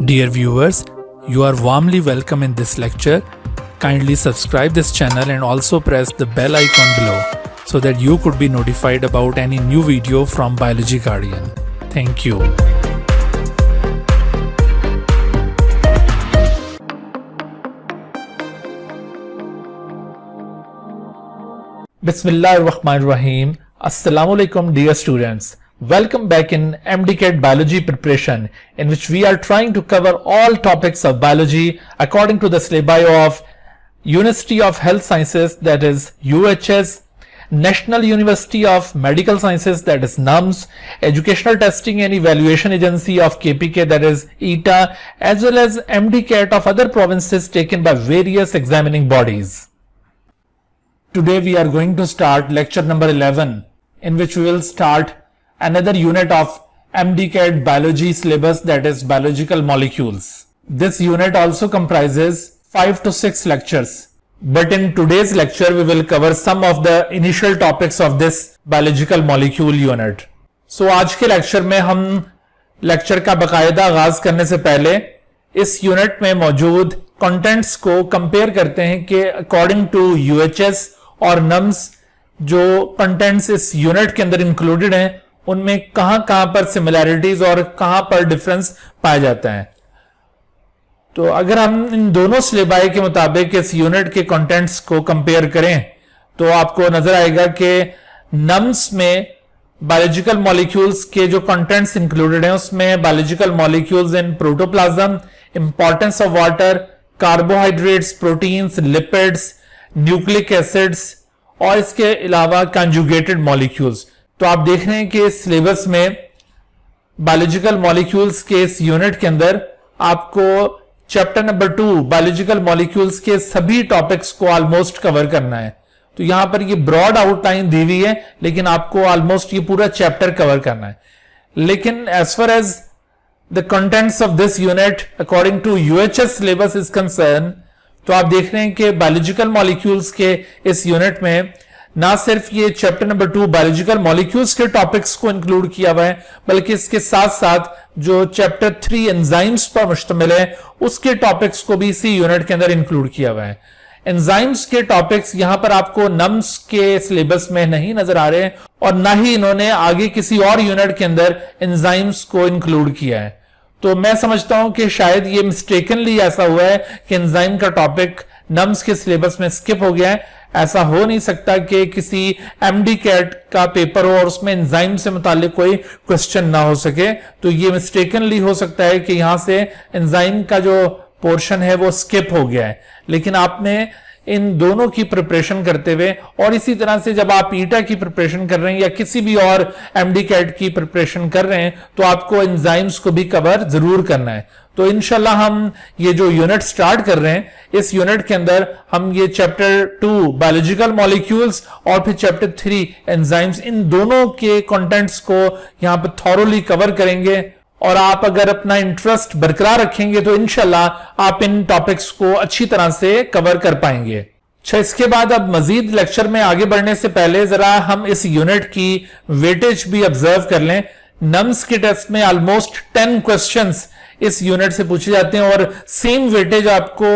Dear viewers, you are warmly welcome in this lecture. Kindly subscribe this channel and also press the bell icon below so that you could be notified about any new video from Biology Guardian. Thank you. Bismillahirrahmanirrahim. Assalamu alaikum dear students. Welcome back in MDCAT Biology preparation, in which we are trying to cover all topics of biology according to the syllabi of University of Health Sciences, that is UHS, National University of Medical Sciences, that is NUMS, Educational Testing and Evaluation Agency of KPK, that is ETA, as well as MDCAT of other provinces taken by various examining bodies. Today we are going to start lecture number 11, in which we will start another unit of MDCAT biology syllabus, that is biological molecules. This unit also comprises 5 to 6 lectures. But in today's lecture we will cover some of the initial topics of this biological molecule unit. So आज के lecture में हम lecture का बाकायदा आगाज करने से पहले इस यूनिट में मौजूद कंटेंट्स को कंपेयर करते हैं कि अकॉर्डिंग टू यूएचएस और नम्स जो कंटेंट्स इस यूनिट के अंदर इंक्लूडेड हैं उनमें कहां पर सिमिलैरिटीज और कहां पर डिफरेंस पाया जाता है। तो अगर हम इन दोनों सिलेबाई के मुताबिक इस यूनिट के कंटेंट्स को कंपेयर करें तो आपको नजर आएगा कि नम्स में बायोलॉजिकल मॉलिक्यूल्स के जो कंटेंट्स इंक्लूडेड हैं उसमें biological molecules in protoplasm, importance of water, carbohydrates, proteins, lipids, nucleic acids और इसके अलावा कंजुगेटेड मॉलिक्यूल्स। तो आप देख रहे हैं कि इस सिलेबस में बायोलॉजिकल मॉलिक्यूल्स के इस यूनिट के अंदर आपको चैप्टर नंबर 2 बायोलॉजिकल मॉलिक्यूल्स के सभी टॉपिक्स को ऑलमोस्ट कवर करना है। तो यहां पर ये ब्रॉड आउटलाइन दी हुई है, लेकिन आपको ऑलमोस्ट ये पूरा चैप्टर कवर करना है। लेकिन as far as the contents of this unit according to UHS syllabus is concern, तो आप देख रहे हैं कि बायोलॉजिकल मॉलिक्यूल्स के इस यूनिट में ना सिर्फ ये चैप्टर नंबर 2 बायोलॉजिकल मॉलिक्यूल्स के टॉपिक्स को इंक्लूड किया हुआ है, बल्कि इसके साथ साथ जो चैप्टर 3 एंजाइम्स पर मुश्तमिल है उसके टॉपिक्स को भी इसी यूनिट के अंदर इंक्लूड किया हुआ है। एंजाइम्स के टॉपिक्स यहां पर आपको नम्स के सिलेबस में नहीं नजर आ रहे हैं और ना ही इन्होंने आगे किसी और यूनिट के अंदर एंजाइम्स को इंक्लूड किया है। तो मैं समझता हूं कि शायद ये मिस्टेकनली ऐसा हुआ है कि एंजाइम का टॉपिक नम्स के सिलेबस में स्किप हो गया है। ऐसा हो नहीं सकता कि किसी एमडीकैट का पेपर हो और उसमें एंजाइम से मुतालिक कोई क्वेश्चन ना हो सके। तो ये मिस्टेकनली हो सकता है कि यहां से एंजाइम का जो पोर्शन है वो स्किप हो गया है। लेकिन आपने इन दोनों की प्रिपरेशन करते हुए और इसी तरह से जब आप ईटा की प्रिपरेशन कर रहे हैं या किसी भी और एमडीकैट की प्रिपरेशन कर रहे हैं तो आपको एंजाइम्स को भी कवर जरूर करना है। तो इंशाल्लाह हम ये जो यूनिट स्टार्ट कर रहे हैं, इस यूनिट के अंदर हम ये चैप्टर 2 बायोलॉजिकल मॉलिक्यूल्स और फिर चैप्टर 3 एंजाइम्स, इन दोनों के कंटेंट्स को यहां पर थॉरोली कवर करेंगे। और आप अगर अपना इंटरेस्ट बरकरार रखेंगे तो इंशाल्लाह आप इन टॉपिक्स को अच्छी तरह से कवर कर पाएंगे। अच्छा, इसके बाद अब मजीद लेक्चर में आगे बढ़ने से पहले जरा हम इस यूनिट की वेटेज भी ऑब्जर्व कर लें। नम्स के टेस्ट में ऑलमोस्ट 10 क्वेश्चंस इस यूनिट से पूछे जाते हैं और सेम वेटेज आपको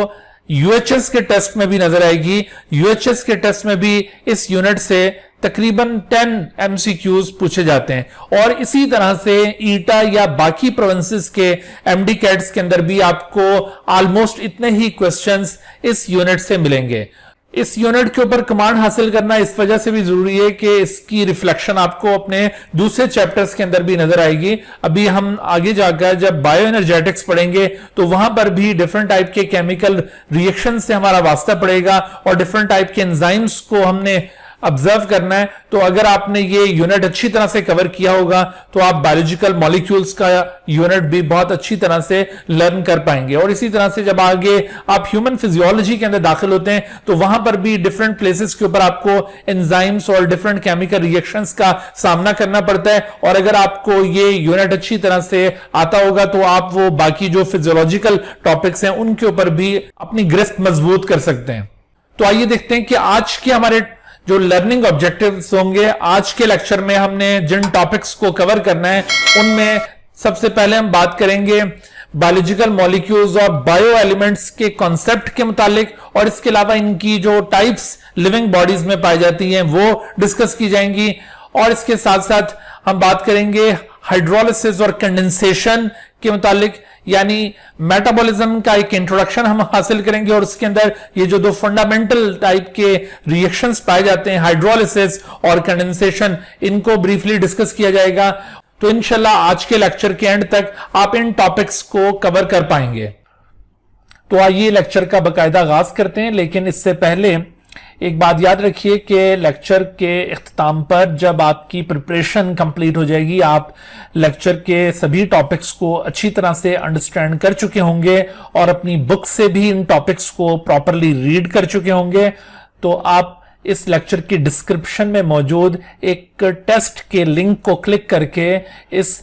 यूएचएस के टेस्ट में भी नजर आएगी। यूएचएस के टेस्ट में भी इस यूनिट से तकरीबन 10 एमसीक्यूज पूछे जाते हैं और इसी तरह से ईटा या बाकी प्रोविंसेस के एमडीकैट्स के अंदर भी आपको ऑलमोस्ट इतने ही क्वेश्चंस इस यूनिट से मिलेंगे। इस यूनिट के ऊपर कमांड हासिल करना इस वजह से भी जरूरी है कि इसकी रिफ्लेक्शन आपको अपने दूसरे चैप्टर्स के अंदर भी नजर आएगी। अभी हम आगे जाकर जब बायो एनर्जेटिक्स पढ़ेंगे तो वहां पर भी डिफरेंट टाइप के केमिकल रिएक्शन से हमारा वास्ता पड़ेगा और डिफरेंट टाइप के एंजाइम्स को हमने ऑब्जर्व करना है। तो अगर आपने ये यूनिट अच्छी तरह से कवर किया होगा तो आप बायोलॉजिकल मॉलिक्यूल्स का यूनिट भी बहुत अच्छी तरह से लर्न कर पाएंगे। और इसी तरह से जब आगे आप ह्यूमन फिजियोलॉजी के अंदर दाखिल होते हैं तो वहां पर भी डिफरेंट प्लेसेस के ऊपर आपको एंजाइम्स और डिफरेंट केमिकल रिएक्शंस का सामना करना पड़ता है। और अगर आपको ये यूनिट अच्छी तरह से आता होगा तो आप वो बाकी जो फिजियोलॉजिकल टॉपिक्स हैं उनके ऊपर भी अपनी ग्रिफ्ट मजबूत कर सकते हैं। तो आइए देखते हैं कि आज के हमारे जो लर्निंग ऑब्जेक्टिव्स होंगे। आज के लेक्चर में हमने जिन टॉपिक्स को कवर करना है उनमें सबसे पहले हम बात करेंगे बायोलॉजिकल मॉलिक्यूल्स और बायो एलिमेंट्स के कॉन्सेप्ट के मुतालिक, और इसके अलावा इनकी जो टाइप्स लिविंग बॉडीज में पाई जाती हैं वो डिस्कस की जाएंगी। और इसके साथ साथ हम बात करेंगे हाइड्रोलिसिस और कंडेंसेशन के मुतालिक, यानी मेटाबॉलिज्म का एक इंट्रोडक्शन हम हासिल करेंगे, और उसके अंदर ये जो दो फंडामेंटल टाइप के रिएक्शंस पाए जाते हैं हाइड्रोलिसिस और कंडेंसेशन, इनको ब्रीफली डिस्कस किया जाएगा। तो इंशाल्लाह आज के लेक्चर के एंड तक आप इन टॉपिक्स को कवर कर पाएंगे। तो आइए लेक्चर का बाकायदा आगाज करते हैं, लेकिन इससे पहले एक बात याद रखिए कि लेक्चर के इख्तिताम पर जब आपकी प्रिपरेशन कंप्लीट हो जाएगी, आप लेक्चर के सभी टॉपिक्स को अच्छी तरह से अंडरस्टैंड कर चुके होंगे और अपनी बुक से भी इन टॉपिक्स को प्रॉपरली रीड कर चुके होंगे, तो आप इस लेक्चर की डिस्क्रिप्शन में मौजूद एक टेस्ट के लिंक को क्लिक करके इस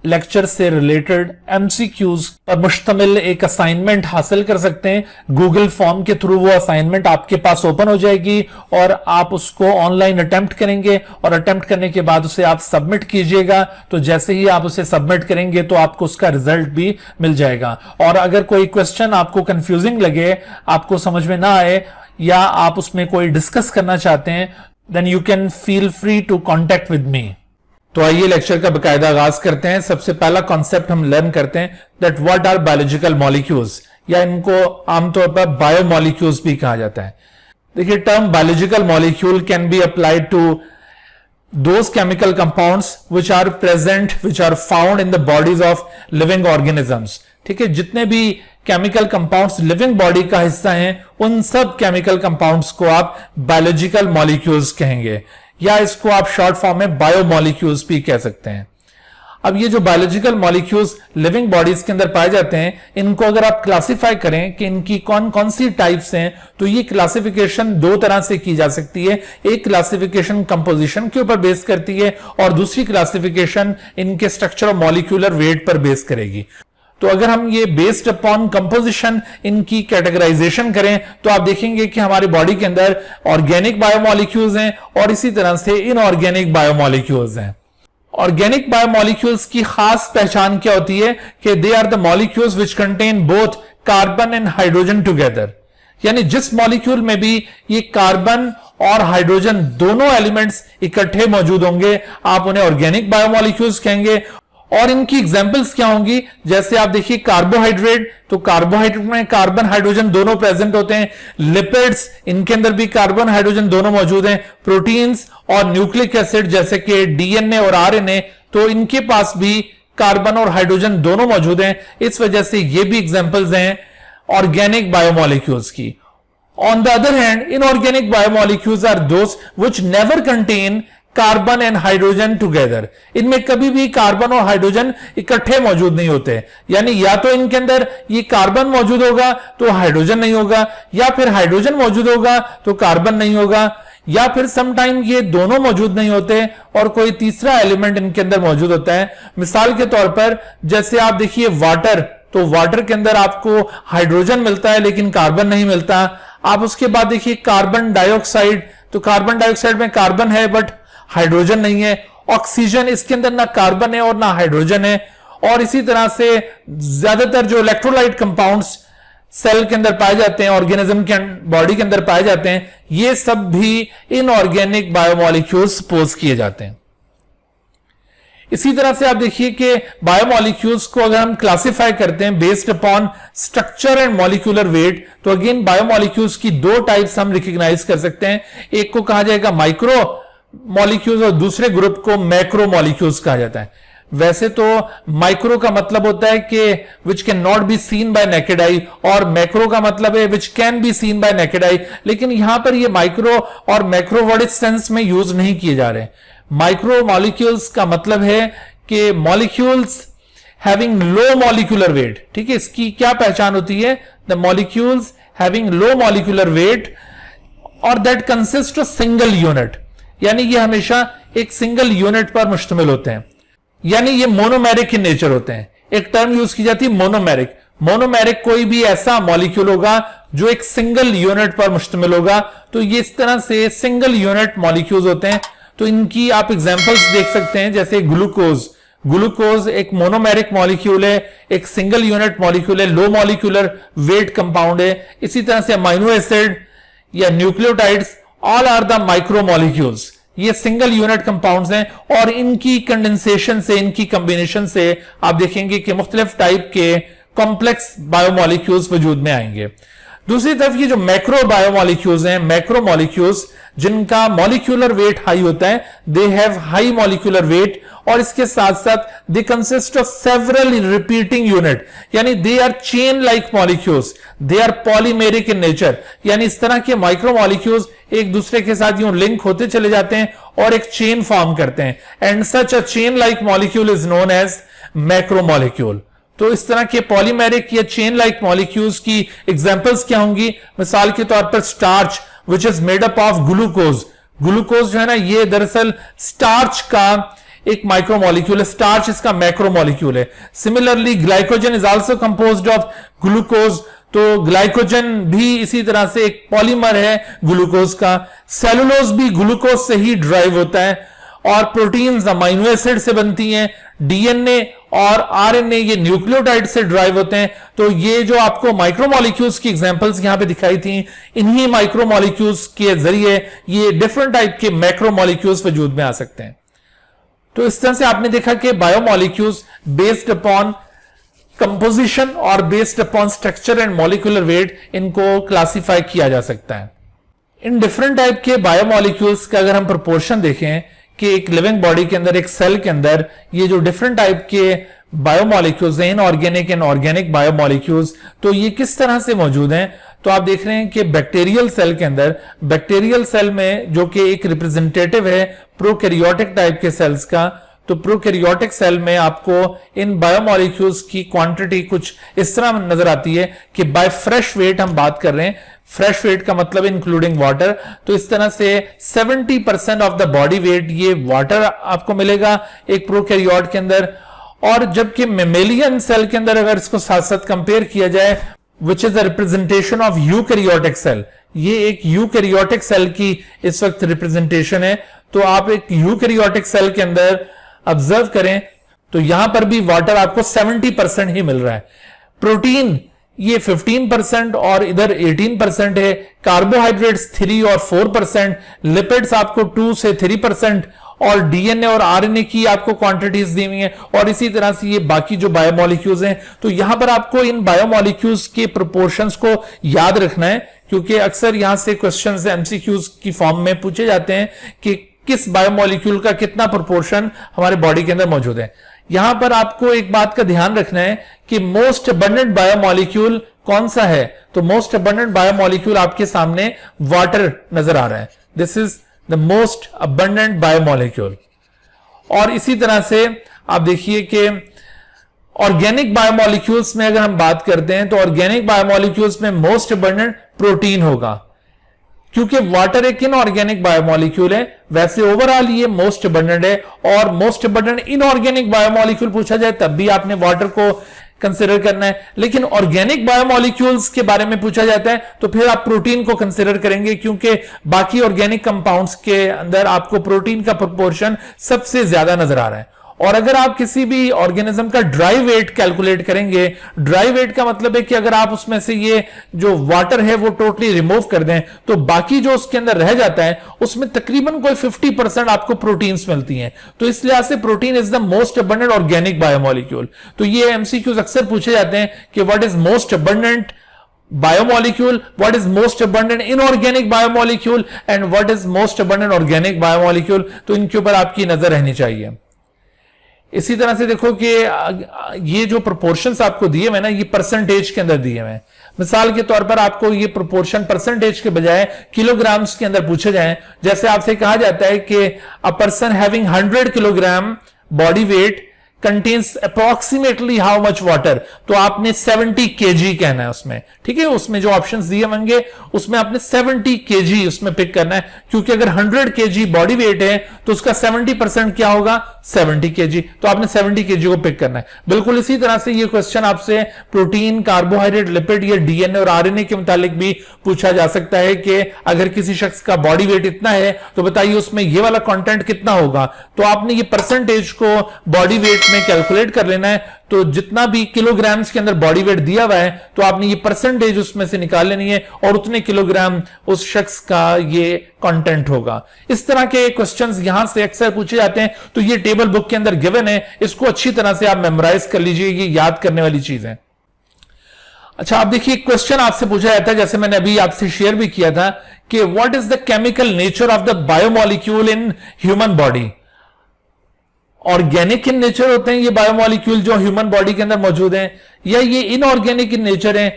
लेक्चर से रिलेटेड एमसीक्यूज पर मुश्तमिल एक असाइनमेंट हासिल कर सकते हैं। गूगल फॉर्म के थ्रू वो असाइनमेंट आपके पास ओपन हो जाएगी और आप उसको ऑनलाइन अटेम्प्ट करेंगे, और अटेम्प्ट करने के बाद उसे आप सबमिट कीजिएगा। तो जैसे ही आप उसे सबमिट करेंगे तो आपको उसका रिजल्ट भी मिल जाएगा। और अगर कोई क्वेश्चन आपको कंफ्यूजिंग लगे, आपको समझ में ना आए, या आप उसमें कोई डिस्कस करना चाहते हैं, then you can feel free to contact with me. तो आइए लेक्चर का बकायदा आगाज करते हैं। सबसे पहला कॉन्सेप्ट हम लर्न करते हैं that what are biological molecules, या इनको आमतौर पर बायो मॉलिक्यूल्स भी कहा जाता है। देखिए, term biological molecule can be applied to those chemical compounds which are present, which are found in the bodies of living organisms। ठीक है, जितने भी केमिकल कंपाउंड्स लिविंग बॉडी का हिस्सा हैं, उन सब केमिकल कंपाउंड्स को आप बायोलॉजिकल मॉलिक्यूल्स कहेंगे, या इसको आप शॉर्ट फॉर्म में बायो मॉलिक्यूल्स भी कह सकते हैं। अब ये जो बायोलॉजिकल मॉलिक्यूल्स लिविंग बॉडीज के अंदर पाए जाते हैं, इनको अगर आप क्लासिफाई करें कि इनकी कौन कौन सी टाइप्स हैं, तो ये क्लासिफिकेशन दो तरह से की जा सकती है। एक क्लासिफिकेशन कंपोजिशन के ऊपर बेस करती है, और दूसरी क्लासिफिकेशन इनके स्ट्रक्चर और मॉलिक्यूलर वेट पर बेस करेगी। तो अगर हम ये बेस्ड अपॉन कंपोजिशन इनकी कैटेगराइजेशन करें, तो आप देखेंगे कि हमारी बॉडी के अंदर ऑर्गेनिक बायोमॉलिक्यूल्स हैं और इसी तरह से इनऑर्गेनिक बायोमॉलिक्यूल्स हैं। ऑर्गेनिक बायोमॉलिक्यूल्स की खास पहचान क्या होती है कि they are the molecules which contain both carbon and hydrogen together, यानी जिस मॉलिक्यूल में भी ये कार्बन और हाइड्रोजन दोनों एलिमेंट्स इकट्ठे मौजूद होंगे, आप उन्हें ऑर्गेनिक बायोमॉलिक्यूल्स कहेंगे। और इनकी एग्जांपल्स क्या होंगी, जैसे आप देखिए कार्बोहाइड्रेट, तो कार्बोहाइड्रेट में कार्बन हाइड्रोजन दोनों प्रेजेंट होते हैं। लिपिड्स, इनके अंदर भी कार्बन हाइड्रोजन दोनों मौजूद हैं। प्रोटीन्स और न्यूक्लिक एसिड जैसे कि डीएनए और आरएनए, तो इनके पास भी कार्बन और हाइड्रोजन दोनों मौजूद हैं। इस वजह से ये भी एग्जांपल्स हैं ऑर्गेनिक बायोमॉलिक्यूल्स की। On the other hand, inorganic biomolecules are those which never contain carbon and hydrogen together. इनमें कभी भी कार्बन और हाइड्रोजन इकट्ठे मौजूद नहीं होते, यानी या तो इनके अंदर ये कार्बन मौजूद होगा तो हाइड्रोजन नहीं होगा, या फिर हाइड्रोजन मौजूद होगा तो कार्बन नहीं होगा, या फिर समटाइम ये दोनों मौजूद नहीं होते और कोई तीसरा एलिमेंट इनके अंदर मौजूद होता है। मिसाल के तौर पर जैसे आप देखिए वाटर, तो वाटर के अंदर आपको हाइड्रोजन मिलता है लेकिन कार्बन नहीं मिलता। आप उसके बाद देखिए कार्बन डाइऑक्साइड, तो कार्बन डाइऑक्साइड में कार्बन है बट हाइड्रोजन नहीं है। ऑक्सीजन, इसके अंदर ना कार्बन है और ना हाइड्रोजन है। और इसी तरह से ज्यादातर जो इलेक्ट्रोलाइट कंपाउंड्स सेल के अंदर पाए जाते हैं, ऑर्गेनिज्म के बॉडी के अंदर पाए जाते हैं, ये सब भी इनऑर्गेनिक बायोमॉलिक्यूल्स सपोज किए जाते हैं। इसी तरह से आप देखिए कि बायोमॉलिक्यूल्स को अगर हम क्लासिफाई करते हैं based upon structure and molecular weight, तो अगेन बायोमॉलिक्यूल्स की दो टाइप्स हम रिकॉग्नाइज कर सकते हैं। एक को कहा जाएगा माइक्रो मॉलिक्यूल्स और दूसरे ग्रुप को मैक्रो मॉलिक्यूल्स कहा जाता है। वैसे तो माइक्रो का मतलब होता है कि which can not be seen bye naked eye, और मैक्रो का मतलब है which can be seen bye naked eye, लेकिन यहां पर ये माइक्रो और मैक्रो वर्ड इस सेंस में यूज नहीं किए जा रहे। माइक्रो मॉलिक्यूल्स का मतलब है कि molecules having low molecular weight. ठीक है, इसकी क्या पहचान होती है? The molecules having low molecular weight और that consist of single unit, यानी ये हमेशा एक सिंगल यूनिट पर मुश्तमिल होते हैं, यानी ये मोनोमेरिक इन नेचर होते हैं। एक टर्म यूज की जाती है मोनोमेरिक। मोनोमेरिक कोई भी ऐसा मॉलिक्यूल होगा जो एक सिंगल यूनिट पर मुश्तमिल होगा, तो ये इस तरह से सिंगल यूनिट मॉलिक्यूल्स होते हैं। तो इनकी आप एग्जांपल्स देख सकते हैं, जैसे ग्लूकोज। ग्लूकोज एक मोनोमेरिक मॉलिक्यूल है, एक सिंगल यूनिट मॉलिक्यूल है, लो मॉलिक्यूलर वेट कंपाउंड है। इसी तरह से अमाइनो एसिड या nucleotides all are the micro molecules, ये सिंगल यूनिट कंपाउंड्स हैं और इनकी कंडेंसेशन से, इनकी कॉम्बिनेशन से आप देखेंगे कि मुख्तलिफ टाइप के कॉम्प्लेक्स बायोमॉलिक्यूल्स वजूद में आएंगे। दूसरी तरफ ये जो मैक्रो बायोमॉलिक्यूल्स हैं, मैक्रो मॉलिक्यूल्स जिनका मॉलिक्यूलर वेट हाई होता है, they have high molecular weight और इसके साथ साथ they consist of several repeating unit, यानी they are chain like molecules, they are polymeric in nature, यानी इस तरह के माइक्रो मॉलिक्यूल्स एक दूसरे के साथ यूं लिंक होते चले जाते हैं और एक चेन फॉर्म करते हैं, and such a chain like molecule is known as macro molecule. तो इस तरह के पॉलीमेरिक या चेन लाइक मॉलिक्यूल्स की एग्जांपल्स क्या होंगी? मिसाल के तौर पर starch which is made up of glucose, glucose जो है ना ये दरअसल स्टार्च का एक माइक्रो मॉलिक्यूल है, स्टार्च इसका मैक्रो मॉलिक्यूल है। Similarly glycogen is also composed of glucose, तो ग्लाइकोजन भी इसी तरह से एक पॉलीमर है ग्लूकोज का। सेलुलोज भी ग्लूकोज से ही ड्राइव होता है और प्रोटीन्स अमाइनो एसिड से बनती हैं, डीएनए और आरएनए ये न्यूक्लियोटाइड से ड्राइव होते हैं। तो ये जो आपको माइक्रोमोलिक्यूल्स की एग्जांपल्स यहां पे दिखाई थी, इन्हीं माइक्रोमोलिक्यूल्स के जरिए ये डिफरेंट टाइप के मैक्रोमोलिक्यूल्स वजूद में आ सकते हैं। तो इस तरह से आपने देखा कि बायोमोलिक्यूल्स बेस्ड अपॉन कंपोजिशन और based upon structure and molecular weight इनको क्लासिफाई किया जा सकता है। इन डिफरेंट टाइप के बायोमोलिक्यूल्स का अगर हम प्रोपोर्शन देखें कि एक लिविंग बॉडी के अंदर, एक सेल के अंदर ये जो डिफरेंट टाइप के बायोमोलिक्यूल्स हैं, इनऑर्गेनिक एंड ऑर्गेनिक बायोमोलिक्यूल्स, तो ये किस तरह से मौजूद हैं? तो आप देख रहे हैं कि बैक्टीरियल सेल के अंदर, बैक्टीरियल सेल में जो कि एक रिप्रेजेंटेटिव है प्रोकैरियोटिक टाइप के सेल्स का, तो प्रोकैरियोटिक सेल में आपको इन बायोमोलिक्यूल्स की क्वांटिटी कुछ इस तरह नजर आती है कि बाय फ्रेश वेट हम बात कर रहे हैं, फ्रेश वेट का मतलब इंक्लूडिंग वाटर, तो इस तरह से 70% ऑफ द बॉडी वेट ये वाटर आपको मिलेगा एक प्रोकैरियोट के अंदर। और जबकि मेमेलियन सेल के अंदर अगर इसको साथ साथ कंपेयर किया जाए, which is the representation of eukaryotic cell, ये एक यूकैरियोटिक सेल की इस वक्त रिप्रेजेंटेशन है। तो आप एक यूकैरियोटिक सेल के अंदर ऑब्जर्व करें तो यहां पर भी वाटर आपको 70% ही मिल रहा है, प्रोटीन ये 15% और इधर 18% है, कार्बोहाइड्रेट्स 3 और 4%, लिपिड्स आपको 2 से 3% और डीएनए और आरएनए की आपको क्वांटिटीज दी हुई हैं और इसी तरह से ये बाकी जो बायोमोलिक्यूल्स हैं। तो यहां पर आपको इन बायोमोलिक्यूल्स के प्रोपोर्शंस को याद रखना है, क्योंकि अक्सर यहां से क्वेश्चंस एमसीक्यूज की फॉर्म में पूछे जाते हैं कि किस बायोमोलिक्यूल का कितना प्रोपोर्शन हमारे बॉडी के अंदर मौजूद है। यहां पर आपको एक बात का ध्यान रखना है कि मोस्ट अबंडेंट बायोमोलिक्यूल कौन सा है? तो मोस्ट अबंडेंट बायोमोलिक्यूल आपके सामने वाटर नजर आ रहा है, this is the most abundant biomolecule. और इसी तरह से आप देखिए कि ऑर्गेनिक बायोमोलिक्यूल्स में अगर हम बात करते हैं तो ऑर्गेनिक बायोमोलिक्यूल्स में मोस्ट अबंडेंट प्रोटीन होगा, क्योंकि वाटर एक इनऑर्गेनिक बायोमोलिक्यूल है। वैसे ओवरऑल ये मोस्ट अबंडेंट है और मोस्ट अबंडेंट इनऑर्गेनिक बायोमोलिक्यूल पूछा जाए तब भी आपने वाटर को कंसीडर करना है, लेकिन ऑर्गेनिक बायोमोलिक्यूल्स के बारे में पूछा जाता है तो फिर आप प्रोटीन को कंसीडर करेंगे, क्योंकि बाकी ऑर्गेनिक कंपाउंड्स के अंदर आपको प्रोटीन का प्रोपोर्शन सबसे ज्यादा नजर आ रहा है। और अगर आप किसी भी ऑर्गेनिज्म का ड्राई वेट कैलकुलेट करेंगे, ड्राई वेट का मतलब है कि अगर आप उसमें से ये जो वाटर है वो टोटली रिमूव कर दें तो बाकी जो उसके अंदर रह जाता है उसमें तकरीबन कोई 50% आपको प्रोटीन्स मिलती हैं। तो इस लिहाज से protein is the most abundant organic biomolecule. तो ये एमसीक्यूज अक्सर पूछे जाते हैं कि what is most abundant biomolecule, what is most abundant inorganic biomolecule and what is most abundant organic biomolecule। तो इनके ऊपर आपकी नजर रहनी चाहिए। इसी तरह से देखो कि ये जो प्रोपोर्शंस आपको दिए हुए ना, ये परसेंटेज के अंदर दिए हुए हैं। मिसाल के तौर पर आपको ये प्रोपोर्शन परसेंटेज के बजाय किलोग्राम्स के अंदर पूछे जाएं, जैसे आपसे कहा जाता है कि a person having 100 kilogram body weight contains approximately how much water, तो आपने 70 केजी कहना है उसमें, ठीक है। उसमें जो ऑप्शंस दिए होंगे उसमें आपने 70 केजी उसमें पिक करना है, क्योंकि अगर 100 केजी बॉडी वेट है तो उसका 70% क्या होगा? 70 केजी, तो आपने 70 केजी को पिक करना है। बिल्कुल इसी तरह से ये क्वेश्चन आपसे प्रोटीन, कार्बोहाइड्रेट, लिपिड या डीएनए और आरएनए के मुतालिक भी पूछा जा सकता है कि अगर किसी शख्स का बॉडी वेट इतना है तो बताइए उसमें ये वाला कंटेंट कितना होगा। तो आपने ये परसेंटेज को बॉडी वेट उसमें कैलकुलेट कर लेना है। तो जितना भी किलोग्राम्स के अंदर बॉडी वेट दिया हुआ है तो आपने ये परसेंटेज उसमें से निकाल लेनी है और उतने किलोग्राम उस शख्स का ये कंटेंट होगा। इस तरह के क्वेश्चंस यहां से अक्सर पूछे जाते हैं। तो ये टेबल बुक के अंदर गिवन है, इसको अच्छी तरह से आप मेमोराइज कर लीजिए, ये याद करने वाली चीज है। अच्छा, आप देखिए क्वेश्चन आपसे पूछा जाता है, जैसे मैंने अभी आपसे शेयर भी किया था, कि what is the chemical nature of the biomolecule in human body. Organic in nature होते हैं ये बायोमोलिक्यूल जो ह्यूमन बॉडी के अंदर मौजूद हैं, या ये इनऑर्गेनिक इन नेचर हैं,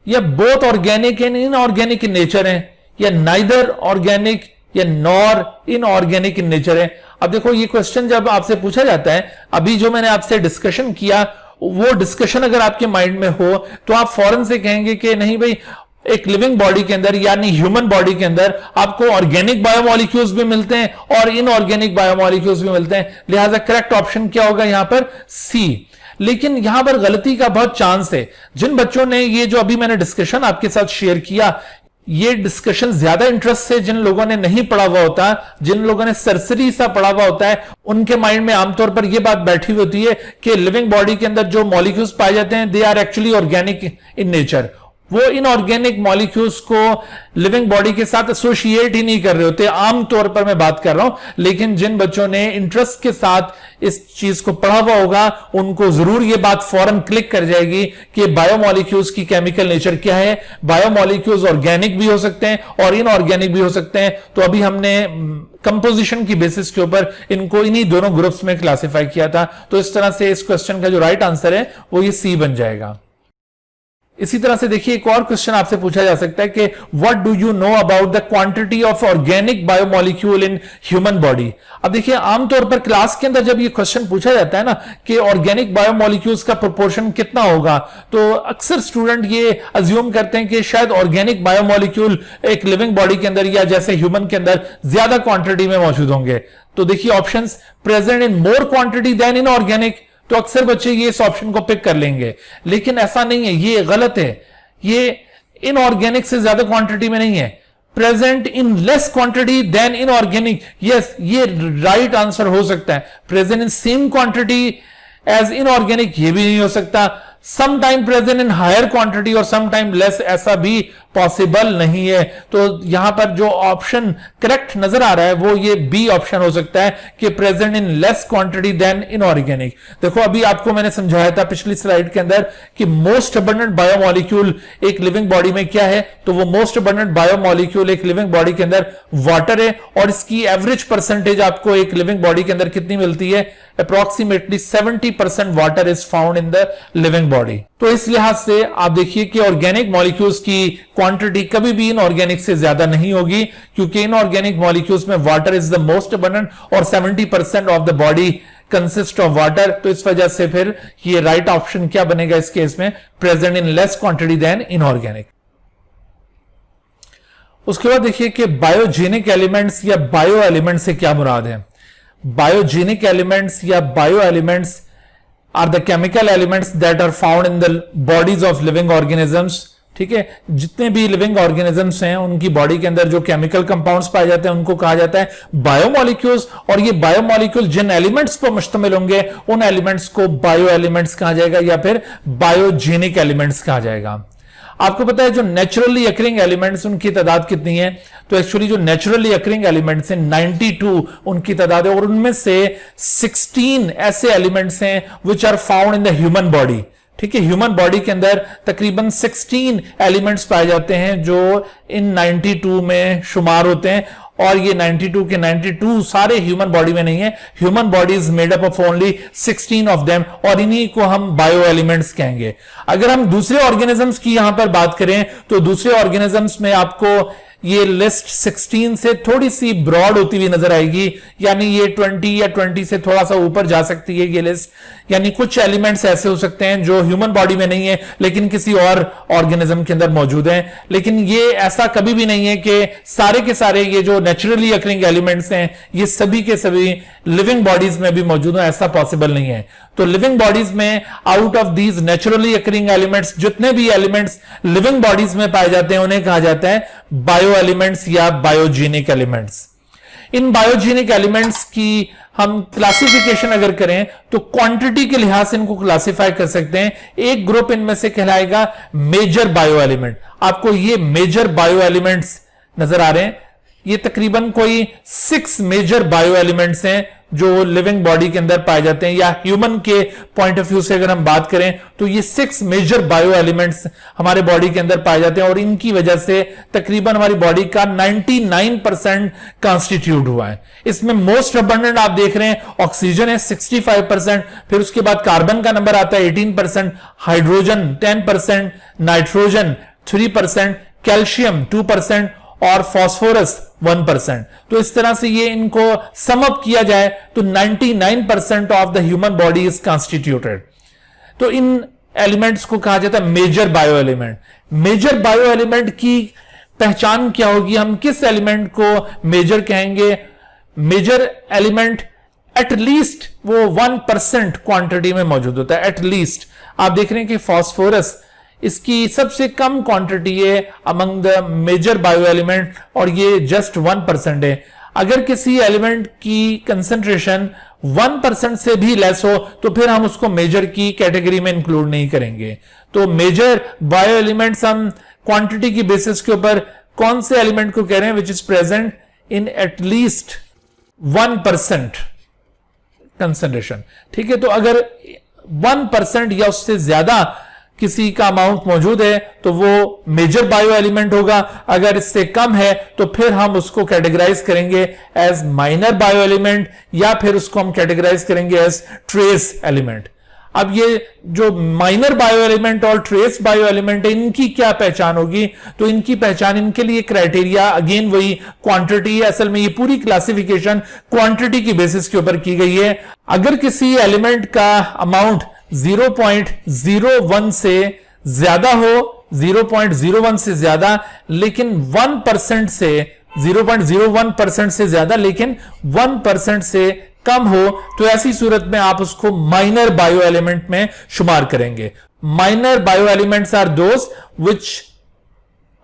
या both organic and inorganic in nature हैं, या नाइदर ऑर्गेनिक या नॉर इनऑर्गेनिक इन नेचर है। अब देखो ये क्वेश्चन जब आपसे पूछा जाता है, अभी जो मैंने आपसे डिस्कशन किया वो डिस्कशन अगर आपके माइंड में हो तो आप फौरन से कहेंगे कि नहीं भाई, एक लिविंग बॉडी के अंदर यानी ह्यूमन बॉडी के अंदर आपको ऑर्गेनिक बायोमोलिक्यूल्स भी मिलते हैं और इनऑर्गेनिक बायोमोलिक्यूल्स भी मिलते हैं, लिहाजा करेक्ट ऑप्शन क्या होगा यहां पर? सी। लेकिन यहां पर गलती का बहुत चांस है। जिन बच्चों ने ये जो अभी मैंने डिस्कशन आपके साथ शेयर किया, ये डिस्कशन ज्यादा इंटरेस्ट से जिन लोगों ने नहीं पढ़ा हुआ होता, जिन लोगों ने सरसरी सा पढ़ा हुआ होता है, उनके माइंड में आमतौर पर यह बात बैठी हुई होती है कि लिविंग बॉडी के अंदर जो मॉलिक्यूल्स पाए जाते हैं they are actually organic in nature. वो इनऑर्गेनिक मॉलिक्यूल्स को लिविंग बॉडी के साथ एसोसिएट ही नहीं कर रहे होते, आमतौर पर मैं बात कर रहा हूं। लेकिन जिन बच्चों ने इंटरेस्ट के साथ इस चीज को पढ़ा हुआ होगा उनको जरूर ये बात फौरन क्लिक कर जाएगी कि बायोमोलिक्यूल्स की केमिकल नेचर क्या है। बायोमोलिक्यूल्स ऑर्गेनिक भी हो सकते हैं और इनऑर्गेनिक भी हो सकते हैं। तो अभी हमने कंपोजिशन की बेसिस के ऊपर इनको इन्हीं दोनों ग्रुप्स में क्लासिफाई किया था। तो इस तरह से इस क्वेश्चन का जो राइट आंसर है वो ये सी बन जाएगा। इसी तरह से देखिए एक और क्वेश्चन आपसे पूछा जा सकता है कि what do you know about the quantity of organic biomolecule in human body. अब देखिए आमतौर पर क्लास के अंदर जब ये क्वेश्चन पूछा जाता है ना कि ऑर्गेनिक बायोमोलिक्यूल्स का प्रोपोर्शन कितना होगा, तो अक्सर स्टूडेंट ये अज्यूम करते हैं कि शायद ऑर्गेनिक बायोमोलिक्यूल एक लिविंग बॉडी के अंदर या जैसे ह्यूमन के अंदर ज्यादा क्वांटिटी में मौजूद होंगे। तो देखिए options present in more quantity than in organic, तो अक्सर बच्चे ये इस ऑप्शन को पिक कर लेंगे, लेकिन ऐसा नहीं है, ये गलत है। ये इनऑर्गेनिक से ज्यादा क्वांटिटी में नहीं है। Present in less quantity than inorganic, yes ये राइट आंसर हो सकता है। Present in same quantity as inorganic ये भी नहीं हो सकता। Some time present in higher quantity और सम टाइम लेस, ऐसा भी पॉसिबल नहीं है। तो यहां पर जो ऑप्शन करेक्ट नजर आ रहा है वो ये बी ऑप्शन हो सकता है कि present in less quantity than inorganic. देखो अभी आपको मैंने समझाया था पिछली स्लाइड के अंदर कि मोस्ट अबंडेंट बायोमोलिक्यूल एक लिविंग बॉडी में क्या है, तो वो मोस्ट अबंडेंट बायोमोलिक्यूल एक लिविंग बॉडी के अंदर वाटर है और इसकी एवरेज परसेंटेज आपको एक लिविंग बॉडी के अंदर कितनी मिलती है? Approximately 70% water is found in the living body. तो इस लिहाज से आप देखिए कि ऑर्गेनिक मॉलिक्यूल्स की क्वांटिटी कभी भी इनऑर्गेनिक से ज्यादा नहीं होगी, क्योंकि इनऑर्गेनिक मॉलिक्यूल्स में water is the most abundant और 70% of the body consist of water. तो इस वजह से फिर ये राइट ऑप्शन क्या बनेगा इस केस में? Present in less quantity than inorganic. उसके बाद देखिए कि बायोजेनिक एलिमेंट्स या बायो एलिमेंट्स से क्या मुराद है। बायोजेनिक एलिमेंट्स या bio elements are the chemical elements that are found in the bodies of living organisms. ठीक है, जितने भी लिविंग ऑर्गेनिजम्स हैं उनकी बॉडी के अंदर जो केमिकल कंपाउंड्स पाए जाते हैं उनको कहा जाता है बायोमोलिक्यूल्स। और ये बायोमोलिक्यूल जिन एलिमेंट्स पर मुश्तमिल होंगे उन एलिमेंट्स को बायो एलिमेंट्स कहा जाएगा या फिर बायोजेनिक एलिमेंट्स कहा जाएगा। आपको पता है जो नेचुरली अकरिंग एलिमेंट्स उनकी तादाद कितनी है? तो एक्चुअली जो नेचुरली अकरिंग एलिमेंट्स हैं 92 उनकी तादाद है और उनमें से 16 ऐसे एलिमेंट्स हैं which are found in the human body. ठीक है, ह्यूमन बॉडी के अंदर तकरीबन 16 एलिमेंट्स पाए जाते हैं जो इन 92 में शुमार होते हैं और ये 92 के 92 सारे ह्यूमन बॉडी में नहीं है। Human body is made up of only 16 of them और इन्हीं को हम बायो एलिमेंट्स कहेंगे। अगर हम दूसरे ऑर्गेनिजम्स की यहां पर बात करें तो दूसरे ऑर्गेनिजम्स में आपको ये लिस्ट 16 से थोड़ी सी ब्रॉड होती हुई नजर आएगी, यानी ये 20 या 20 से थोड़ा सा ऊपर जा सकती है ये लिस्ट। यानी कुछ एलिमेंट्स ऐसे हो सकते हैं जो ह्यूमन बॉडी में नहीं है लेकिन किसी और ऑर्गेनिज्म के अंदर मौजूद हैं। लेकिन ये ऐसा कभी भी नहीं है कि सारे के सारे ये जो नेचुरली अकरिंग एलिमेंट्स हैं ये सभी के सभी लिविंग बॉडीज में भी मौजूद हैं, ऐसा पॉसिबल नहीं है। तो लिविंग बॉडीज में out of these naturally occurring elements जितने भी एलिमेंट्स लिविंग बॉडीज में पाए जाते हैं उन्हें कहा जाता है बायो एलिमेंट्स या बायोजेनिक एलिमेंट्स। इन बायोजेनिक एलिमेंट्स की हम क्लासिफिकेशन अगर करें तो क्वांटिटी के लिहाज से इनको क्लासिफाई कर सकते हैं। एक ग्रुप इनमें से कहलाएगा मेजर बायो एलिमेंट। आपको ये मेजर बायो एलिमेंट्स नजर आ रहे हैं, ये तकरीबन कोई 6 मेजर बायो एलिमेंट्स हैं जो लिविंग बॉडी के अंदर पाए जाते हैं, या ह्यूमन के पॉइंट ऑफ व्यू से अगर हम बात करें तो ये 6 मेजर बायो एलिमेंट्स हमारे बॉडी के अंदर पाए जाते हैं, और इनकी वजह से तकरीबन हमारी बॉडी का 99% कॉन्स्टिट्यूट हुआ है। इसमें मोस्ट अबंडेंट आप देख रहे हैं ऑक्सीजन है 65%, फिर उसके बाद कार्बन का नंबर आता है 18%, हाइड्रोजन 10%, नाइट्रोजन 3%, कैल्शियम 2% और फास्फोरस 1%। तो इस तरह से ये इनको सम अप किया जाए तो 99% of the human body is constituted. तो इन एलिमेंट्स को कहा जाता है major bio element. Major bio element की पहचान क्या होगी, हम किस एलिमेंट को मेजर कहेंगे? मेजर एलिमेंट एटलीस्ट वो 1% क्वांटिटी में मौजूद होता है, एटलीस्ट। आप देख रहे हैं कि फास्फोरस इसकी सबसे कम क्वांटिटी है among the major bio element, और ये जस्ट 1% है। अगर किसी एलिमेंट की कंसंट्रेशन 1% से भी लेस हो तो फिर हम उसको मेजर की कैटेगरी में इंक्लूड नहीं करेंगे। तो मेजर बायो एलिमेंट्स हम क्वांटिटी की बेसिस के ऊपर कौन से एलिमेंट को कह रहे हैं? Which is present in at least 1% concentration. ठीक है, तो अगर 1% या उससे ज्यादा किसी का अमाउंट मौजूद है तो वो मेजर बायो एलिमेंट होगा। अगर इससे कम है तो फिर हम उसको कैटेगराइज करेंगे एज माइनर बायो एलिमेंट, या फिर उसको हम कैटेगराइज करेंगे एज ट्रेस एलिमेंट। अब ये जो माइनर बायो एलिमेंट और ट्रेस बायो एलिमेंट है, इनकी क्या पहचान होगी? तो इनकी पहचान, इनके लिए क्राइटेरिया अगेन वही क्वांटिटी है। असल में ये पूरी क्लासिफिकेशन क्वांटिटी की बेसिस के ऊपर की गई है। अगर किसी एलिमेंट का अमाउंट 0.01 से ज्यादा हो, 0.01 से ज्यादा लेकिन 1% से 0.01% से ज्यादा लेकिन 1% से कम हो, तो ऐसी सूरत में आप उसको माइनर बायो एलिमेंट में शुमार करेंगे। Minor bio elements are those which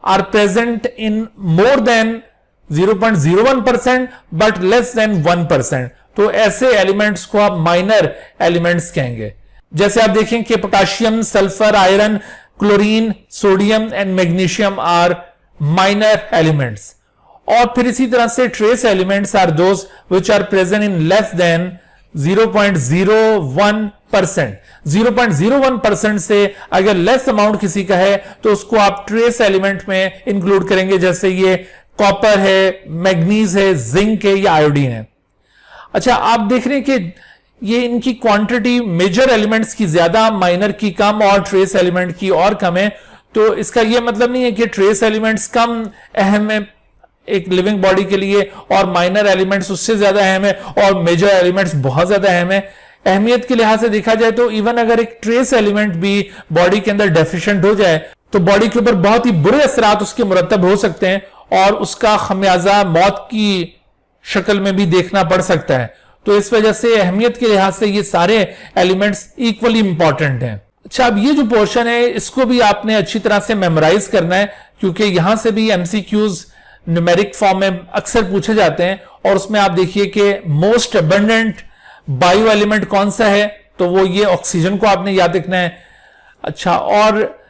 are present in more than 0.01% but less than 1%। तो ऐसे एलिमेंट्स को आप माइनर एलिमेंट्स कहेंगे। जैसे आप देखें कि potassium, sulphur, iron, chlorine, sodium and magnesium are minor elements. और फिर इसी तरह से trace elements are those which are present in less than 0.01%। 0.01% से अगर लेस अमाउंट किसी का है तो उसको आप ट्रेस एलिमेंट में इंक्लूड करेंगे, जैसे ये कॉपर है, मैग्नीज है, जिंक है या आयोडीन है। अच्छा, आप देख रहे हैं कि ये इनकी क्वांटिटी मेजर एलिमेंट्स की ज्यादा, माइनर की कम और ट्रेस एलिमेंट की और कम है। तो इसका यह मतलब नहीं है कि ट्रेस एलिमेंट्स कम अहम है एक लिविंग बॉडी के लिए और माइनर एलिमेंट्स उससे ज्यादा अहम है और मेजर एलिमेंट्स बहुत ज्यादा अहम है। अहमियत के लिहाज से देखा जाए तो इवन अगर एक ट्रेस एलिमेंट भी बॉडी के अंदर डेफिशिएंट हो जाए तो बॉडी के ऊपर बहुत ही बुरे असरात उसके मुरतब हो सकते हैं और उसका खमियाजा मौत की शक्ल में भी देखना पड़ सकता है। तो इस वजह से अहमियत के लिहाज से ये सारे एलिमेंट्स इक्वली इंपॉर्टेंट हैं। अच्छा, अब ये जो पोर्शन है इसको भी आपने अच्छी तरह से मेमोराइज करना है, क्योंकि यहां से भी एमसीक्यूज न्यूमेरिक फॉर्म में अक्सर पूछे जाते हैं। और उसमें आप देखिए कि मोस्ट अबंडेंट बायो एलिमेंट कौन सा है, तो वो ये ऑक्सीजन को आपने याद रखना है। अच्छा, और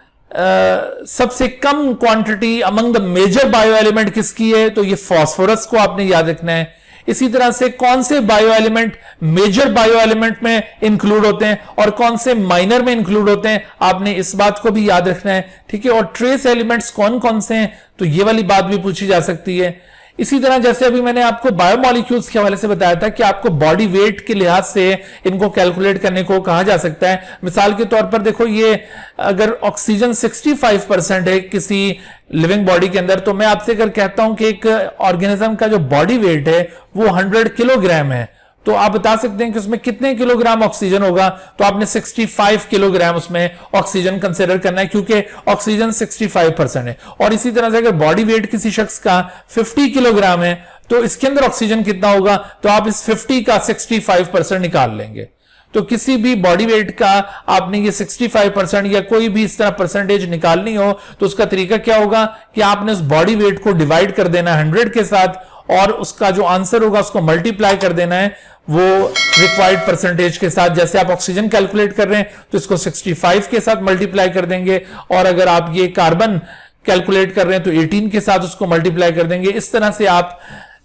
सबसे कम quantity among the major bio element किसकी है, तो ये फास्फोरस को आपने याद रखना है। इसी तरह से कौन से bio element major bio element में इंक्लूड होते हैं और कौन से माइनर में इंक्लूड होते हैं, आपने इस बात को भी याद रखना है। ठीक है, और ट्रेस एलिमेंट्स कौन कौन से हैं, तो ये वाली बात भी पूछी जा सकती है। इसी तरह जैसे अभी मैंने आपको बायोमॉलिक्यूल्स के हवाले से बताया था कि आपको बॉडी वेट के लिहाज से इनको कैलकुलेट करने को कहा जा सकता है। मिसाल के तौर पर देखो, ये अगर ऑक्सीजन 65% है किसी लिविंग बॉडी के अंदर, तो मैं आपसे अगर कहता हूं कि एक ऑर्गेनिज्म का जो बॉडी वेट है वो 100 किलोग्राम है, तो आप बता सकते हैं कि उसमें कितने किलोग्राम ऑक्सीजन होगा। तो आपने 65 किलोग्राम उसमें ऑक्सीजन कंसीडर करना है, क्योंकि ऑक्सीजन 65% है। और इसी तरह से अगर बॉडी वेट किसी शख्स का 50 किलोग्राम है तो इसके अंदर ऑक्सीजन कितना होगा, तो आप इस 50 का 65% निकाल लेंगे। तो किसी भी बॉडी वेट का आपने ये 65% या कोई भी इस तरह परसेंटेज निकालनी हो तो उसका तरीका क्या होगा कि आपने उस बॉडी वेट को डिवाइड कर देना 100 के साथ और उसका जो आंसर होगा उसको मल्टीप्लाई कर देना है वो रिक्वायर्ड परसेंटेज के साथ। जैसे आप ऑक्सीजन कैलकुलेट कर रहे हैं तो इसको 65 के साथ मल्टीप्लाई कर देंगे, और अगर आप ये कार्बन कैलकुलेट कर रहे हैं तो 18 के साथ उसको मल्टीप्लाई कर देंगे। इस तरह से आप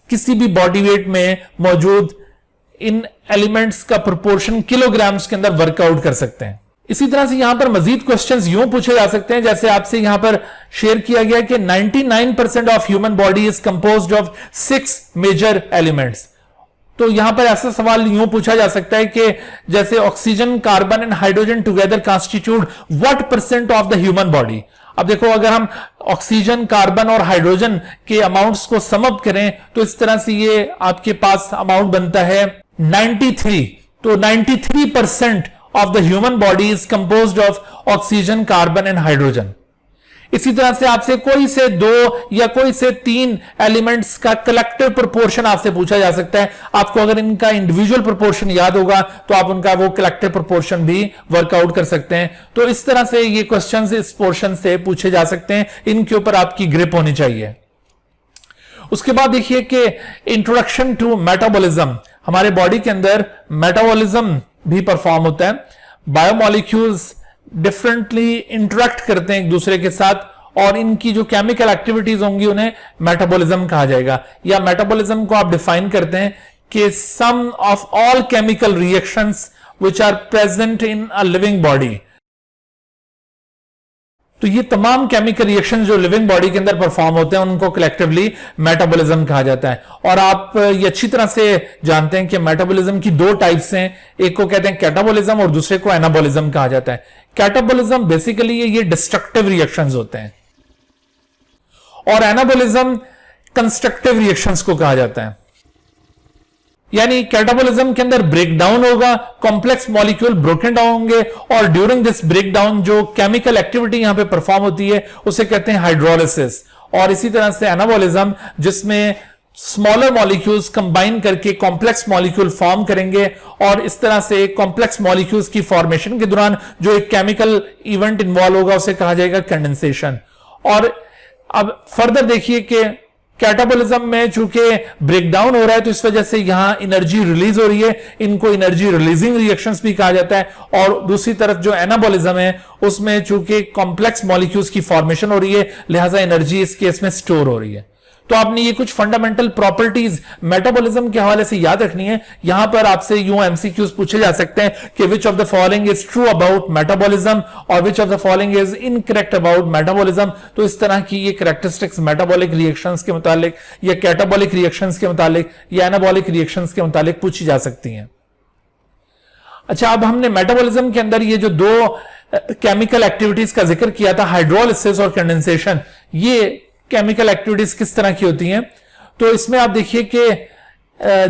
किसी भी बॉडी वेट में मौजूद इन एलिमेंट्स का प्रोपोर्शन किलोग्राम्स के अंदर वर्कआउट कर सकते हैं। इसी तरह से यहां पर मजीद क्वेश्चंस यूं पूछे जा सकते हैं, जैसे आपसे यहां पर शेयर किया गया कि 99% of human body is composed of 6 major elements. तो यहां पर ऐसा सवाल यूं पूछा जा सकता है कि जैसे oxygen, carbon and hydrogen together constitute what percent of the human body. अब देखो, अगर हम ऑक्सीजन, कार्बन और हाइड्रोजन के अमाउंट्स को सम अप करें तो इस तरह से ये आपके पास अमाउंट बनता है 93। तो 93% of the human body is composed of oxygen, carbon and hydrogen। इसी तरह से आपसे कोई से 2 या कोई से 3 एलिमेंट्स का कलेक्टिव प्रोपोर्शन आपसे पूछा जा सकता है। आपको अगर इनका इंडिविजुअल प्रोपोर्शन याद होगा तो आप उनका वो कलेक्टिव प्रोपोर्शन भी वर्कआउट कर सकते हैं। तो इस तरह से ये क्वेश्चंस इस पोर्शन से पूछे जा सकते हैं, इनके ऊपर आपकी ग्रिप होनी चाहिए। उसके बाद देखिए कि इंट्रोडक्शन टू मेटाबॉलिज्म। हमारे बॉडी के अंदर मेटाबॉलिज्म भी परफॉर्म होता है। बायोमॉलिक्यूल्स डिफरेंटली इंटरेक्ट करते हैं एक दूसरे के साथ, और इनकी जो केमिकल एक्टिविटीज होंगी उन्हें मेटाबॉलिज्म कहा जाएगा। या मेटाबॉलिज्म को आप डिफाइन करते हैं कि sum of all chemical reactions which are present in a living body. तो ये तमाम केमिकल रिएक्शन जो लिविंग बॉडी के अंदर परफॉर्म होते हैं उनको कलेक्टिवली मेटाबॉलिज्म कहा जाता है। और आप ये अच्छी तरह से जानते हैं कि मेटाबॉलिज्म की 2 टाइप्स हैं, एक को कहते हैं कैटाबॉलिज्म और दूसरे को एनाबॉलिज्म कहा जाता है। कैटाबॉलिज्म बेसिकली ये डिस्ट्रक्टिव रिएक्शंस होते हैं और एनाबॉलिज्म कंस्ट्रक्टिव रिएक्शंस को कहा जाता है। यानी कैटाबॉलिज्म के अंदर ब्रेक डाउन होगा, कॉम्प्लेक्स मॉलिक्यूल ब्रोकन डाउन होंगे, और ड्यूरिंग दिस ब्रेक डाउन जो केमिकल एक्टिविटी यहां पे परफॉर्म होती है उसे कहते हैं हाइड्रोलिसिस। और इसी तरह से एनाबॉलिज्म जिसमें स्मॉलर मॉलिक्यूल्स कंबाइन करके कॉम्प्लेक्स मॉलिक्यूल फॉर्म करेंगे, और इस तरह से कॉम्प्लेक्स मॉलिक्यूल्स की फॉर्मेशन के दौरान जो एक केमिकल इवेंट इन्वॉल्व होगा उसे कहा जाएगा कंडेंसेशन। और अब फर्दर देखिए कि कैटाबॉलिज्म में चूंकि ब्रेकडाउन हो रहा है तो इस वजह से यहां एनर्जी रिलीज हो रही है, इनको एनर्जी रिलीजिंग रिएक्शंस भी कहा जाता है। और दूसरी तरफ जो एनाबॉलिज्म है उसमें चूंकि कॉम्प्लेक्स मॉलिक्यूल्स की फॉर्मेशन हो रही है, लिहाजा एनर्जी इस केस में स्टोर हो रही है। तो आपने ये कुछ फंडामेंटल प्रॉपर्टीज मेटाबॉलिज्म के हवाले से याद रखनी है। यहां पर आपसे यूं एमसीक्यूज पूछे जा सकते हैं कि which of the following is true about metabolism और which of the following is incorrect about metabolism. तो इस तरह की ये कैरेक्टरिस्टिक्स मेटाबॉलिक रिएक्शंस के मुतालिक या कैटाबॉलिक रिएक्शंस के मुतालिक या एनाबॉलिक रिएक्शंस के मुतालिक पूछी जा सकती हैं। अच्छा, अब हमने मेटाबॉलिज्म के अंदर ये जो 2 केमिकल एक्टिविटीज का जिक्र किया था, हाइड्रोलिसिस और कंडेंसेशन, ये केमिकल एक्टिविटीज किस तरह की होती हैं। तो इसमें आप देखिए कि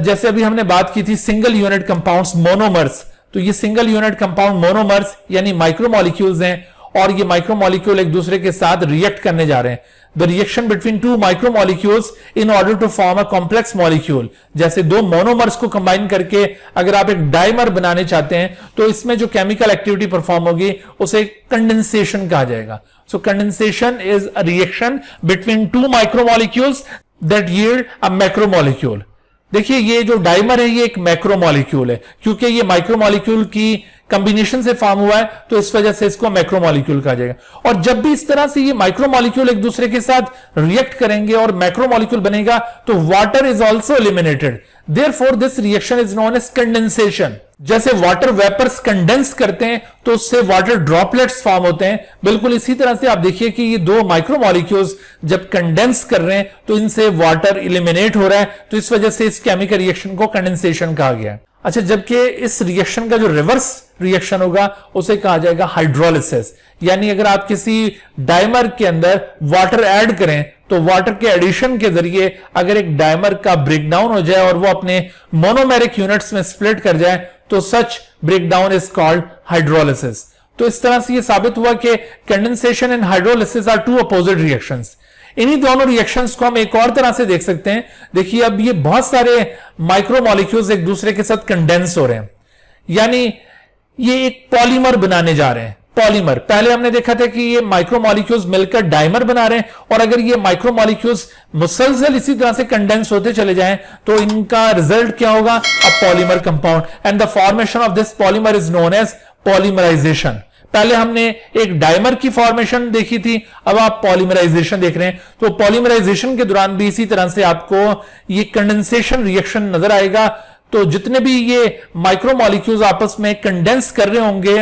जैसे अभी हमने बात की थी सिंगल यूनिट कंपाउंड्स, मोनोमर्स। तो ये सिंगल यूनिट कंपाउंड मोनोमर्स यानी माइक्रोमॉलिक्यूल्स हैं, और ये माइक्रोमॉलिक्यूल एक दूसरे के साथ रिएक्ट करने जा रहे हैं। The reaction between 2 micromolecules in order to form a complex molecule. जैसे 2 मोनोमर्स को कंबाइन करके अगर आप एक डाइमर बनाने चाहते हैं तो इसमें जो केमिकल एक्टिविटी परफॉर्म होगी उसे कंडेंसेशन कहा जाएगा। So condensation is a reaction between 2 macromolecules that yield a macromolecule। देखिए ये जो डाइमर है ये एक मैक्रोमॉलिक्यूल है, क्योंकि ये माइक्रोमॉलिक्यूल की कॉम्बिनेशन से फॉर्म हुआ है तो इस वजह से इसको मैक्रोमॉलिक्यूल कहा जाएगा। और जब भी इस तरह से ये माइक्रोमॉलिक्यूल एक दूसरे के साथ रिएक्ट करेंगे और मैक्रोमॉलिक्यूल बनेगा तो water is also eliminated, therefore this reaction is known as condensation. जैसे वाटर वेपर्स कंडेंस करते हैं तो उससे वाटर ड्रॉपलेट्स फॉर्म होते हैं, बिल्कुल इसी तरह से आप देखिए कि ये 2 माइक्रोमॉलिक्यूल्स जब कंडेंस कर रहे हैं तो इनसे वाटर एलिमिनेट हो रहा है, तो इस वजह से इस केमिकल रिएक्शन को कंडेंसेशन कहा गया है। अच्छा, जबकि इस रिएक्शन का जो रिवर्स रिएक्शन होगा उसे कहा जाएगा हाइड्रोलिसिस। यानी अगर आप किसी डाइमर के अंदर वाटर ऐड करें तो वाटर के एडिशन के जरिए अगर एक डाइमर का ब्रेकडाउन हो जाए और वो अपने मोनोमेरिक यूनिट्स में स्प्लिट कर जाए तो such breakdown is called hydrolysis. तो इस तरह से ये साबित हुआ कि condensation and hydrolysis are 2 opposite reactions. इन्हीं दोनों रिएक्शंस को हम एक और तरह से देख सकते हैं। देखिए अब ये बहुत सारे माइक्रोमॉलिक्यूल्स एक दूसरे के साथ कंडेंस हो रहे हैं, यानी ये एक पॉलीमर बनाने जा रहे हैं। पॉलीमर, पहले हमने देखा था कि ये माइक्रोमोलिक्यूल्स मिलकर डाइमर बना रहे हैं, और अगर ये माइक्रोमोलिक्यूल्स मुसलसल इसी तरह से कंडेंस होते चले जाएं तो इनका रिजल्ट क्या होगा, a polymer compound, and the formation of this polymer is known as polymerisation. पहले हमने एक डाइमर की फॉर्मेशन देखी थी, अब आप पॉलीमराइजेशन देख रहे हैं। तो पॉलीमराइजेशन के दौरान भी इसी तरह से आपको ये कंडेंसेशन रिएक्शन नजर आएगा। तो जितने भी ये माइक्रोमोलिक्यूल्स आपस में कंडेंस कर रहे होंगे,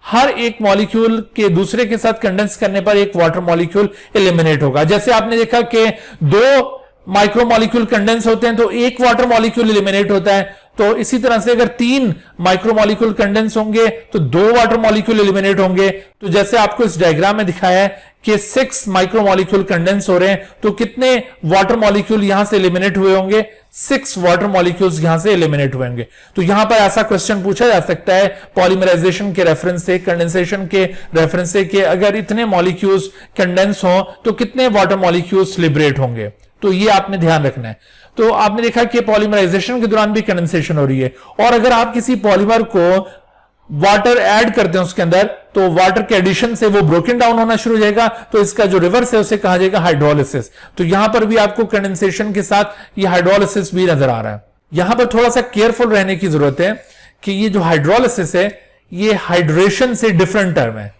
हर एक मॉलिक्यूल के दूसरे के साथ कंडेंस करने पर एक वाटर मॉलिक्यूल एलिमिनेट होगा। जैसे आपने देखा कि दो माइक्रोमोलिक्यूल कंडेंस होते हैं तो एक वाटर मॉलिक्यूल एलिमिनेट होता है, तो इसी तरह से अगर 3 माइक्रोमोलिक्यूल कंडेंस होंगे तो 2 वाटर मॉलिक्यूल एलिमिनेट होंगे। तो जैसे आपको इस डायग्राम में दिखाया है कि 6 माइक्रोमोलिक्यूल कंडेंस हो रहे हैं, तो कितने वाटर मॉलिक्यूल यहां से एलिमिनेट हुए होंगे, 6 वाटर मॉलिक्यूल्स यहां से एलिमिनेट हुए होंगे। तो यहां पर ऐसा क्वेश्चन पूछा जा सकता है पॉलीमराइजेशन के रेफरेंस से, कंडेंसेशन के रेफरेंस से, कि अगर इतने मॉलिक्यूल्स कंडेंस हो तो कितने वाटर मॉलिक्यूल्स लिबरेट होंगे। तो ये आपने ध्यान रखना है। तो आपने देखा कि पॉलीमराइजेशन के दौरान भी कंडेंसेशन हो रही है, और अगर आप किसी पॉलीमर को वाटर ऐड करते हैं उसके अंदर, तो वाटर के एडिशन से वो ब्रोकन डाउन होना शुरू हो जाएगा, तो इसका जो रिवर्स है उसे कहा जाएगा हाइड्रोलिसिस। तो यहां पर भी आपको कंडेंसेशन के साथ ये हाइड्रोलिसिस भी नजर आ रहा है। यहां पर थोड़ा सा केयरफुल रहने की जरूरत है कि ये जो हाइड्रोलिसिस है ये हाइड्रेशन से डिफरेंट टर्म है।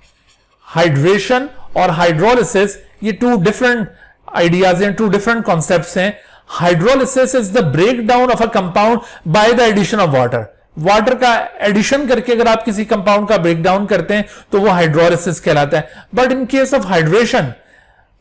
हाइड्रेशन और हाइड्रोलिसिस ये 2 डिफरेंट आइडियाज हैं, 2 डिफरेंट कॉन्सेप्ट्स हैं। Hydrolysis is the break down of a compound by the addition of water. Water का एडिशन करके अगर आप किसी कंपाउंड का ब्रेक डाउन करते हैं तो वो हाइड्रोलिसिस कहलाता है। But in case of hydration,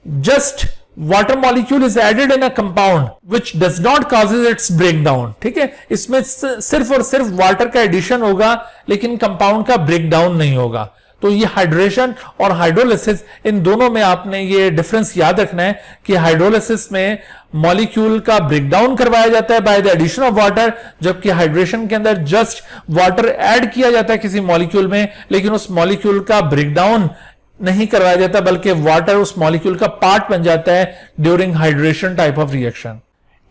just water molecule is added in a compound which does not causes its break down. ठीक है, इसमें सिर्फ और सिर्फ वाटर का एडिशन होगा लेकिन कंपाउंड का ब्रेक डाउन नहीं होगा। तो ये हाइड्रेशन और हाइड्रोलिसिस, इन दोनों में आपने ये डिफरेंस याद रखना है कि हाइड्रोलिसिस में मॉलिक्यूल का ब्रेकडाउन करवाया जाता है by the addition of water, जबकि हाइड्रेशन के अंदर जस्ट वाटर ऐड किया जाता है किसी मॉलिक्यूल में, लेकिन उस मॉलिक्यूल का ब्रेकडाउन नहीं करवाया जाता, बल्कि वाटर उस मॉलिक्यूल का पार्ट बन जाता है during hydration type of reaction.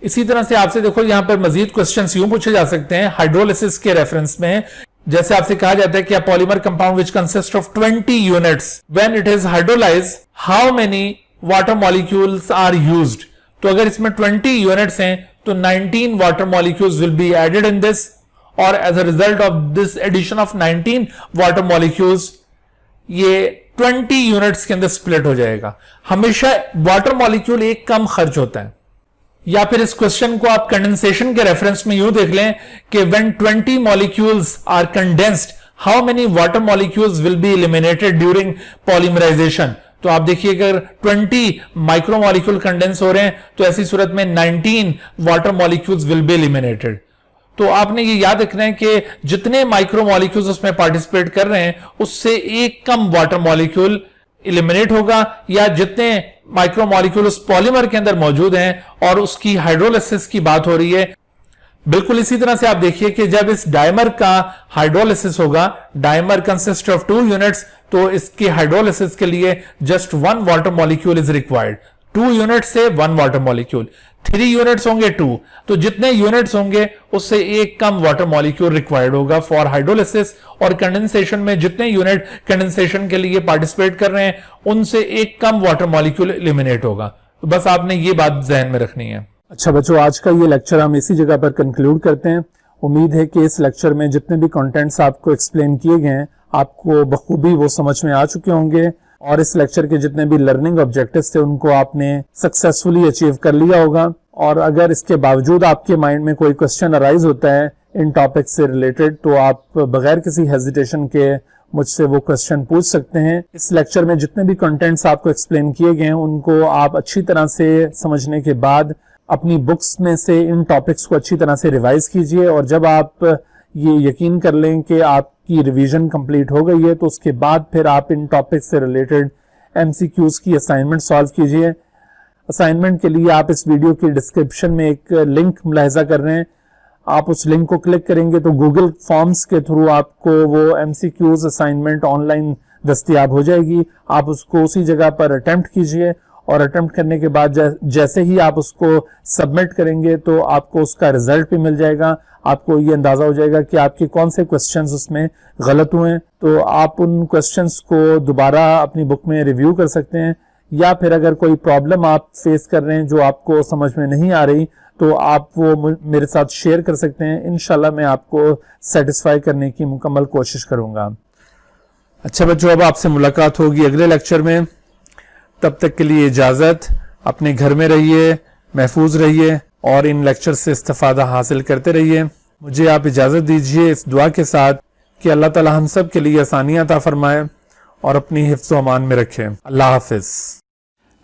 इसी तरह से आपसे देखो यहां पर मजीद क्वेश्चंस यूं पूछे जा सकते हैं हाइड्रोलिसिस के रेफरेंस में। जैसे आपसे कहा जाता है कि a polymer compound which consists of 20 units when it is hydrolyzed how many water molecules are used। तो अगर इसमें 20 यूनिट्स हैं तो 19 water molecules will be added in this, और as a result of this addition of 19 water molecules ये 20 units के अंदर split हो जाएगा। हमेशा वाटर मॉलिक्यूल एक कम खर्च होता है। या फिर इस क्वेश्चन को आप कंडेंसेशन के रेफरेंस में यूं देख लें कि when 20 molecules are condensed how many water molecules will be eliminated during polymerisation. तो आप देखिए अगर 20 माइक्रोमोलिक्यूल कंडेंस हो रहे हैं तो ऐसी सूरत में 19 water molecules will be eliminated. तो आपने ये याद रखना है कि जितने माइक्रोमोलिक्यूल्स उसमें पार्टिसिपेट कर रहे हैं उससे एक कम वाटर मॉलिक्यूल एलिमिनेट होगा, या जितने माइक्रोमोलिक्यूल उस पॉलीमर के अंदर मौजूद हैं और उसकी हाइड्रोलिसिस की बात हो रही है। बिल्कुल इसी तरह से आप देखिए कि जब इस डाइमर का हाइड्रोलिसिस होगा, डाइमर कंसिस्ट ऑफ 2 यूनिट्स, तो इसके हाइड्रोलिसिस के लिए just 1 water molecule is required. 2 unit से 1 वाटर मॉलिक्यूल, 3 यूनिट्स होंगे 2, तो जितने यूनिट्स होंगे उससे एक कम वाटर मॉलिक्यूल रिक्वायर्ड होगा फॉर हाइड्रोलिसिस। और कंडेंसेशन में जितने यूनिट कंडेंसेशन के लिए पार्टिसिपेट कर रहे हैं उनसे एक कम वाटर मॉलिक्यूल एलिमिनेट होगा। तो बस आपने ये बात ध्यान में रखनी है। अच्छा बच्चों, आज का ये लेक्चर हम इसी जगह पर कंक्लूड करते हैं। उम्मीद है कि इस लेक्चर में जितने भी कंटेंट्स आपको एक्सप्लेन किए गए हैं आपको बखूबी वो समझ में आ चुके होंगे, और इस लेक्चर के जितने भी लर्निंग ऑब्जेक्टिव्स थे उनको आपने सक्सेसफुली अचीव कर लिया होगा। और अगर इसके बावजूद आपके माइंड में कोई क्वेश्चन अराइज होता है इन टॉपिक से रिलेटेड तो आप बगैर किसी हेजिटेशन के मुझसे वो क्वेश्चन पूछ सकते हैं। इस लेक्चर में जितने भी कंटेंट्स आपको एक्सप्लेन किए गए हैं उनको आप अच्छी तरह से समझने के बाद अपनी बुक्स में से इन टॉपिक्स को अच्छी तरह से रिवाइज कीजिए, और जब आप ये यकीन कर लें कि आपकी रिवीजन कंप्लीट हो गई है तो उसके बाद फिर आप इन टॉपिक्स से रिलेटेड एमसीक्यूज की असाइनमेंट सॉल्व कीजिए। असाइनमेंट के लिए आप इस वीडियो की डिस्क्रिप्शन में एक लिंक मुलाहिजा कर रहे हैं, आप उस लिंक को क्लिक करेंगे तो गूगल फॉर्म्स के थ्रू आपको वो एमसीक्यूज असाइनमेंट ऑनलाइन दस्तयाब हो जाएगी। आप उसको उसी जगह पर अटेम्प्ट कीजिए और अटेम्प्ट करने के बाद जैसे ही आप उसको सबमिट करेंगे तो आपको उसका रिजल्ट भी मिल जाएगा। आपको ये अंदाजा हो जाएगा कि आपके कौन से क्वेश्चंस उसमें गलत हुए, तो आप उन क्वेश्चंस को दोबारा अपनी बुक में रिव्यू कर सकते हैं, या फिर अगर कोई प्रॉब्लम आप फेस कर रहे हैं जो आपको समझ में नहीं आ रही तो आप वो मेरे साथ शेयर कर सकते हैं। इंशाल्लाह मैं आपको सेटिस्फाई करने की मुकम्मल कोशिश करूंगा। अच्छा बच्चों, अब आपसे मुलाकात होगी अगले लेक्चर में। तब तक के लिए इजाजत। अपने घर में रहिए, महफूज रहिए और इन लेक्चर से इस्तिफादा हासिल करते रहिए। मुझे आप इजाजत दीजिए इस दुआ के साथ कि अल्लाह ताला हम सब के लिए आसानियां अता फरमाए और अपनी हिफ्ज़ व अमान में रखे। अल्लाह हाफिज।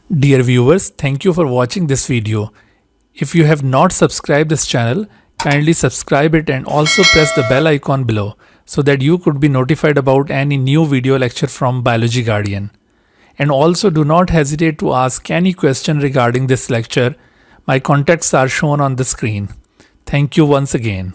Dear viewers, thank you for watching this video. If you have not subscribed this channel, kindly subscribe it and also press the bell icon below so that you could be notified about any new video lecture from Biology Guardian. And also do not hesitate to ask any question regarding this lecture. My contacts are shown on the screen. Thank you once again.